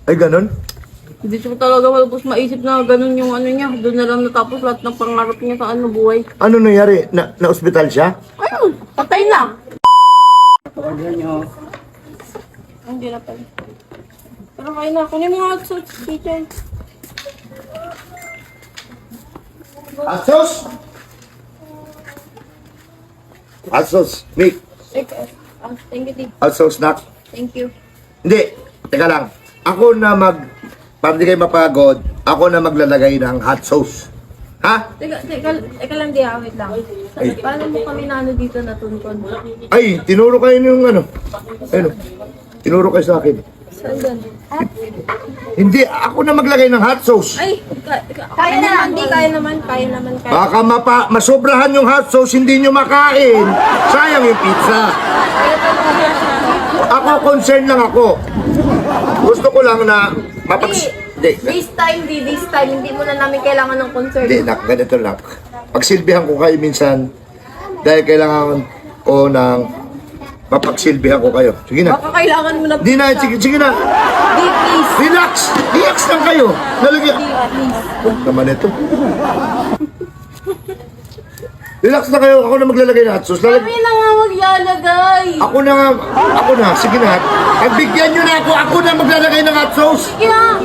Ay, ganun? Hindi ko talaga malubos maisip na ganun yung ano niya. Doon na lang natapos lahat ng pangarap niya sa ano buhay. Ano nangyari? Na-ospital siya? Ayun, patay na. Hindi na pala. Pero kayo na, kunin mo nga sa kitchen. Asos! Asos, Mick. Thank you, Tito. Asos, nak. Thank you. Hindi, teka lang. Ako na para di kayo mapagod, ako na maglalagay ng hot sauce. Ha? Teka lang, di wait lang. Ay. Paano mo kami na ano dito natunkod? Ay, tinuro kayo yung ano. Ano? Tinuro kayo sa akin. Saan doon? Hindi, ako na maglagay ng hot sauce. Ay, kaya naman, kaya naman. Baka masobrahan yung hot sauce, hindi nyo makain. Sayang yung pizza. Ako, concern lang ako. Gusto ko lang na This time, hindi mo na namin kailangan ng concert. Hindi, nak, ganito lang. Pagsilbihan ko kayo minsan, dahil kailangan ko ng mapagsilbihan ko kayo. Sige na. Baka kailangan mo na Hindi na, sige na. Di, please. Relax! Relax lang kayo. Nalagyan. Please. Naman ito. Relax na kayo. Ako na maglalagay ng hot sauce. Kami na nga maglalagay. Ako na. Sige na. Pagbigyan nyo na ako. Ako na maglalagay ng hot sauce. Kaya,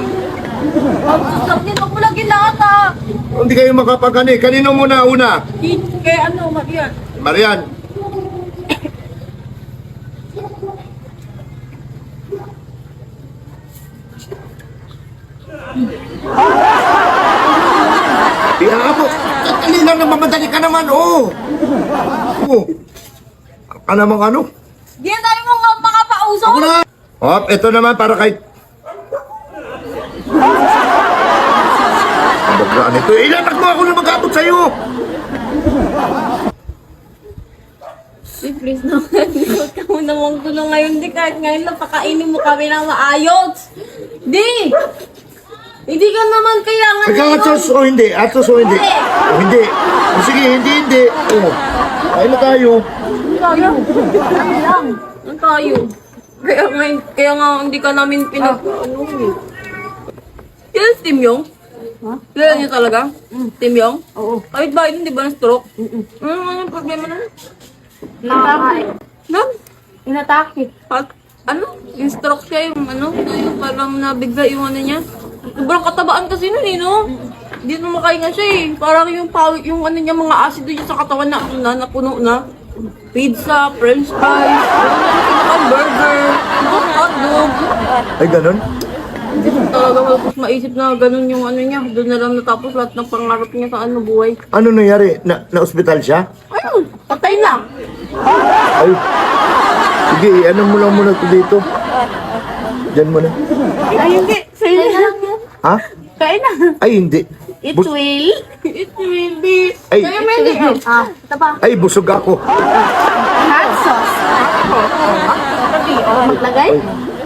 pagsusap nito mo lagi lahat ah. Hindi kayo makapagani. Kanino muna una? Kaya ano, Marian? Marian. Ako, tatali lang na mamadali ka naman, oh. Oh. Ka namang ano? Di na tayo mo makapausap. Ako na. Hop, ito naman para kay... Ang baglaan ito. Ilatag mo ako na mag-abot sa'yo. Please naman, huwag ka mo namang gulo ngayon. Di kahit ngayon napakainin mo kami ng maayos. Di! Hindi ka naman kailangan Pagka-atos o hindi? Atos o hindi? O hindi. O sige, hindi. O. Kain na tayo. tayo. Ano lang? Ano tayo? Kaya nga hindi ka namin ano eh. Yan si Tim Yong? Ha? Kailan niyo talaga? Tim Yong? Oo. Kahit ba hindi ba na-stroke? Ano yung problema na? Inatake. Ma'am? Inatake. Ano? Yung stroke siya, yung ano? Yung parang nabigla yung ano niya. Sobrang katabaan kasi nun eh, no? Hindi na makahinga siya eh. Parang yung ano niya, mga asido niya sa katawan na napuno na. Pizza, french fries, burger, hotdog. Ay, ganun? Hindi ko talaga malubos maisip na ganun yung ano niya. Doon na lang natapos lahat ng pangarap niya sa ano buhay. Ano nangyari? Na-ospital siya? Ayun, patay na. Ay. Sige, ano mo lang muna ito dito. Diyan mo na. Ay, hindi. Sa'yo na lang yan. Ha? Kain na. Ay, hindi. It Bus- will. It will be. Ay. Kaya may hindi. Ito ba? Ay, busog ako. Hot sauce. Sabi, maglagay? Ay,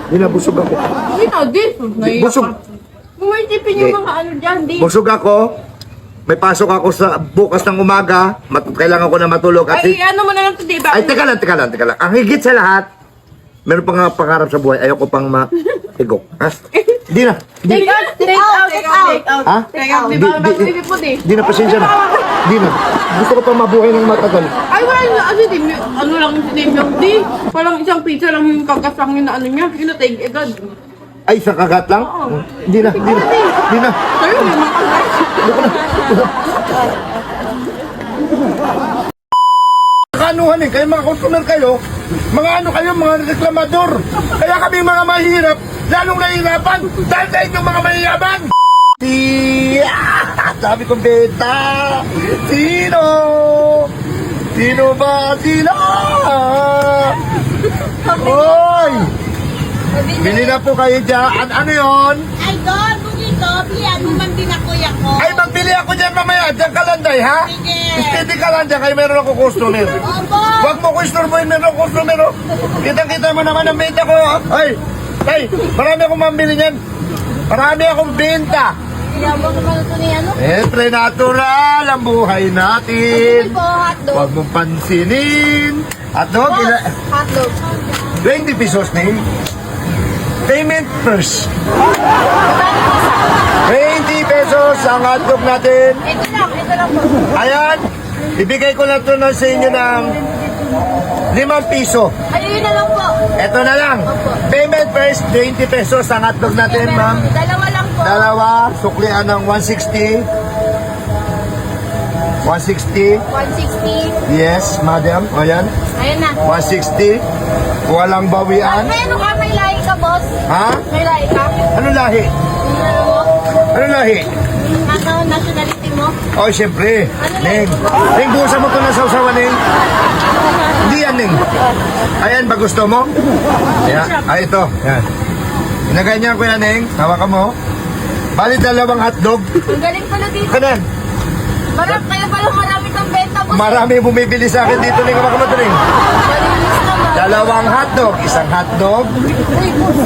hindi na busog ako. Hindi na, di. Busog. Kung may tipin yung mga ano dyan, di. Busog ako. May pasok ako sa bukas ng umaga. Kailangan ko na matulog. At Ay, ano mo na lang ito, di ba? Ay, teka lang. Ang higit sa lahat, meron pa nga pangarap sa buhay. Ayoko pang matigok. Ha? Hindi na. Take out. Ha? Take out, di ba? Mag-isip mo, di. Hindi na, pasensya na. Hindi na. Gusto ko pa mabuhay ng matagal. Ay, wala na. Ano lang si Tim yung di. Parang isang pizza lang yung kagasang yun na ano niya. Yun na, take agad. Ay, sa kagat lang? Hindi na. Sa'yo, may mga kagat. Kaanuhan eh, kayo mga customer kayo, mga ano kayo, mga reklamador. Kaya kami mga mahirap, lalong nahihirapan dahil sa inyong mga mahihirapan. Sabi kong beta, sino? Sino ba sila? Hoy! Bili na po kayo dyan. Ano yon? Idol, bugito, bilihan mo man din ako yako. Ay, magbili ako dyan mamaya. Dyan ka lang, day, ha? Sige. Steady ka lang dyan, kayo meron ako customer. Opo. Huwag mo ko istorbohin, meron ako customer, oh. Kita-kita mo naman ang benta ko, oh. Ay, marami akong mambili niyan. Marami akong benta. Pinabang naman ito ni ano? Siyempre, natural ang buhay natin. Po, hotdog. Huwag mong pansinin. Hotdog, Hotdog. 20 pesos na yun. Payment first. 20 pesos ang hotdog natin. Ito lang po. Ayan, ibigay ko na ito na sa inyo ng 5 piso. Ayun na lang po. Ito na lang. Payment first, 20 pesos ang hotdog natin, ma'am. Dalawa lang po. Dalawa, suklian ng 160. 160. 160. Yes, madam. O yan. Ayan na. 160. Walang bawian. May ano ka? May lahi ka, boss? Ha? May lahi ka? Ano lahi? Ano mo? Ano lahi? Ano nationality mo? Oh, siyempre. Ning. Ning, buhusan mo ito ng sausawan, Ning. Hindi yan, Ning. Ayan, ba gusto mo? Ayan. Ay, ito. Yan. Inaganyan ko yan, Ning. Hawakan mo. Bali, 2 hotdog. Ang galing pala dito. Kanan. Kaya pala marami kang benta, boss. Marami bumibili sa akin dito, Ning. Hawakan mo ito, Ning. Malinis naman. 2 hotdog. 1 hotdog. Uy, boss.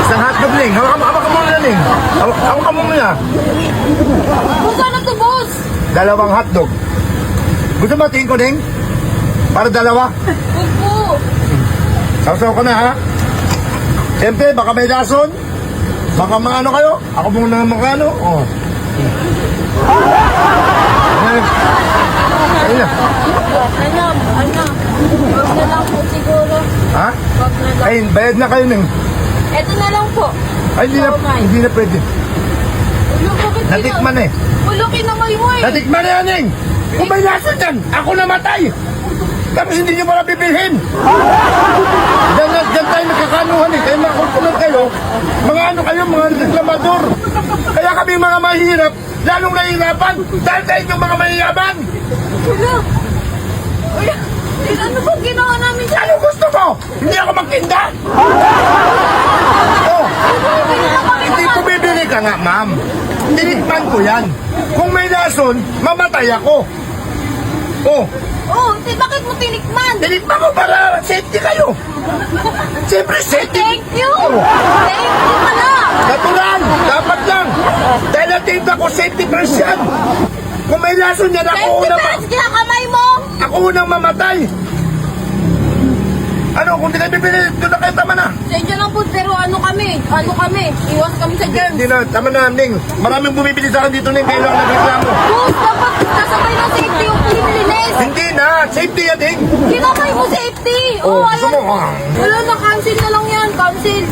Isang hotdog, Ning. Hawakan mo na, Ning. Hawakan mo na. Boss, ano to, boss? 2 hotdog. Gusto mo tingin ko, Ning? Para 2. Opo. Sausaw ka na, ha? Siyempre, baka may lason. Baka maano kayo. Ako muna magkano. Oh. Ayun na. Ano? Wag na lang po siguro. Ha? Wag na lang. Ayun, bayad na kayo, Ning. Eto na lang po. Ay, hindi na pwede. Ulo, bakit Natikman eh. Ulo, kinamay mo eh. Natikman na yan, Ning. Kung may lason dyan, ako namatay. Tapos hindi nyo pala bibilhin. Diyan tayo nagkakanuhan eh. Kaya mga kumpulot kayo, mga ano kayo, mga reklamador. Kaya kami mga mahirap, lalong nahihirapan dahil sa inyong mga mahiyaman. Ulo. Uy, ano bang ginawa namin dyan? Ano gusto mo? Hindi ako magtinda. Oh, hindi ko bibili ka nga, ma'am. Tinikman ko yan. Kung may lason, mamatay ako. Oh, Oh, bakit mo tinikman? tinikman ko para safety kayo. Siyempre, safety. Thank you. Oh. Thank you pala. Natural, dapat lang. Dahil natinda ko safety first yan. Kung may lason yan, ako Thank you, unang, Pans. Kinakamay mo. ako unang mamatay. Ano, kung di kayo bibili, doon na kayo, tama na. Sa inyo lang po, pero ano kami? Iwas kami sa germs. Hindi na, tama na, Ning. Maraming bumibili sa akin dito, Ning. Kayo lang nagreklamo. Boss, dapat kasabay ng safety yung cleanliness. Hindi na, safety yan, Ning. Kinamay mo safety. Oh, ayan. gusto mo, ah. Wala na, cancel na lang yan. Cancel.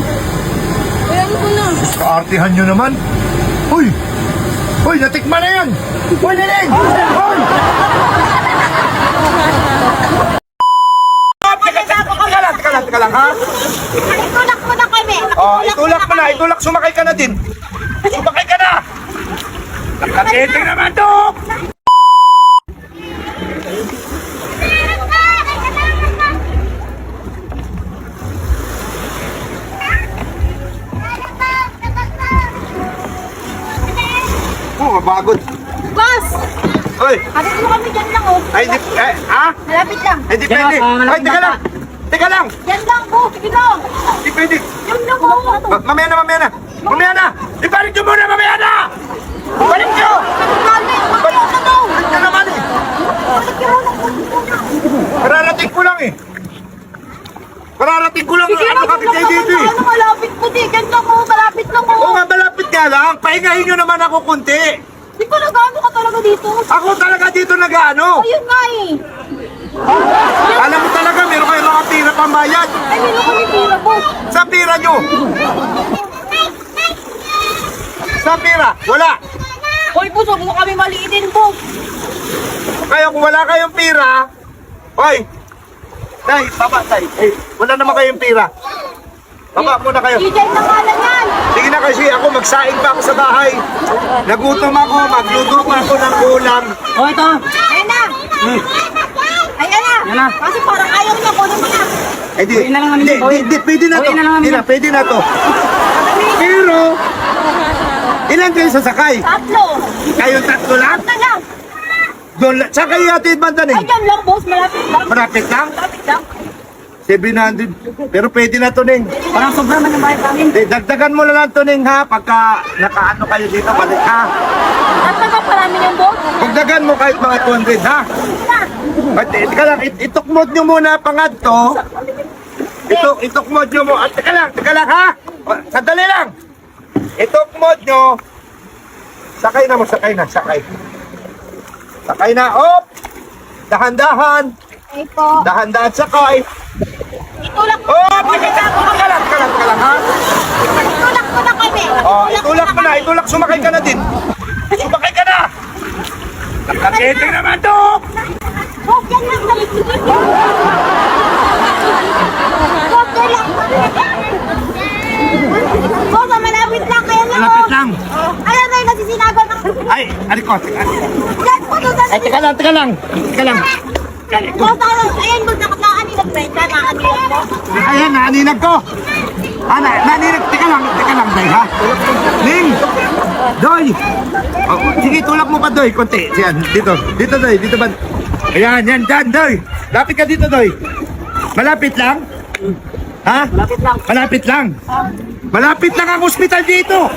Ayan ko na. Kaartihan nyo naman. Uy! Uy, natikman na yan! Uy, Ning! Uy! Teka lang, ha? Itulak mo na kami. Oh, itulak mo na, itulak, sumakay ka na din. Sumakay ka na! Nakakiting naman to! Oh, mabagod. Boss! Oy! Kapit mo kami dyan lang, oh. Ay, di, ha? Malapit lang. Ay, di pwede. Ay, teka lang. Teka lang. Yan lang, boss. Sige lang. Di pwede. Yan lang, oh. Mamaya na, mamaya na. Mamaya na. Ibalik nyo muna, mamaya na. Ibalik nyo. Kami, magkano ka daw? Ibalik nyo naman eh. Kararating ko lang eh. Kararating ko lang. Sige Ano lang, kapit kayo dito eh. ano, malapit po di. Yan lang, oh. Malapit lang, Oo oh. nga, malapit ka lang. Pahingahin nyo naman ako kunti. Di pa nag-ano ka talaga dito. Ako talaga dito nag-ano. Ayun nga, eh. Alam mo talaga, meron kayo mga pira pambayad. Ay, meron kami pira, boss. Sa pira nyo. Sa pira, wala. Hoy, boss, huwag mo kami maliitin, boss. Kaya kung wala kayong pira, hoy, tay, baba, tay. Eh, wala naman kayong pira. Baba muna kayo. DJ na ngalan yan. Sige na kasi ako, magsaing pa ako sa bahay. Nagutom ako, magluto pa ako ng ulam. Oh, ito. Ayan na. Ayan na. Yan na. Kasi parang ayaw niya, kunin mo na. Eh di, Uwi na lang kami. di, pwede na to. Uwi na lang kami. Hindi na, pwede na to. Pero, ilan kayo sasakay? Tatlo. Kayong 3 lang? Na lang. Doon, saan kayo atid banda Ay, ning? dyan lang, boss. Malapit lang. Malapit lang? Malapit lang. 700. Pero pwede na to, Ning. Parang sobra man yung bayad namin. Dagdagan mo na lang to, Ning, ha? Pagka nakaano kayo dito, balik, ha? At naman parami ng boss. Dagdagan mo kahit mga 200, ha? Na. Teka lang, itukmod nyo muna pangad to. Itukmod nyo mo. Teka lang ha. Sandali lang. Itukmod nyo. Sakay na mo, sakay. Sakay na, op. Dahan-dahan. Ito. Dahan-dahan sakay. Itulak ko. Oh, teka lang ha. Itulak ko na kami. Oh, itulak, sumakay ka na din. Sumakay ka na. Nakakiting naman to. Huwag yan lang kami. Huwag yan lang. Huwag, malapit lang. Kaya lang. Malapit lang. Ayan na yung nasisinagot ako. Ay, alikot. Yan po doon sa... Ay, teka lang. Ayan, magkakataan yung nag-prenda na kanila mo. Ayan, naaninag ko. Naninag. Teka lang, Day, ha? Ning! Doy! Oh, sige, tulak mo pa, Doy, konti. Yan, dito, Doy, dito ba? Ayan, dyan, Doy. Lapit ka dito, Doy. Malapit lang? Ha? Malapit lang. Malapit lang ang ospital dito.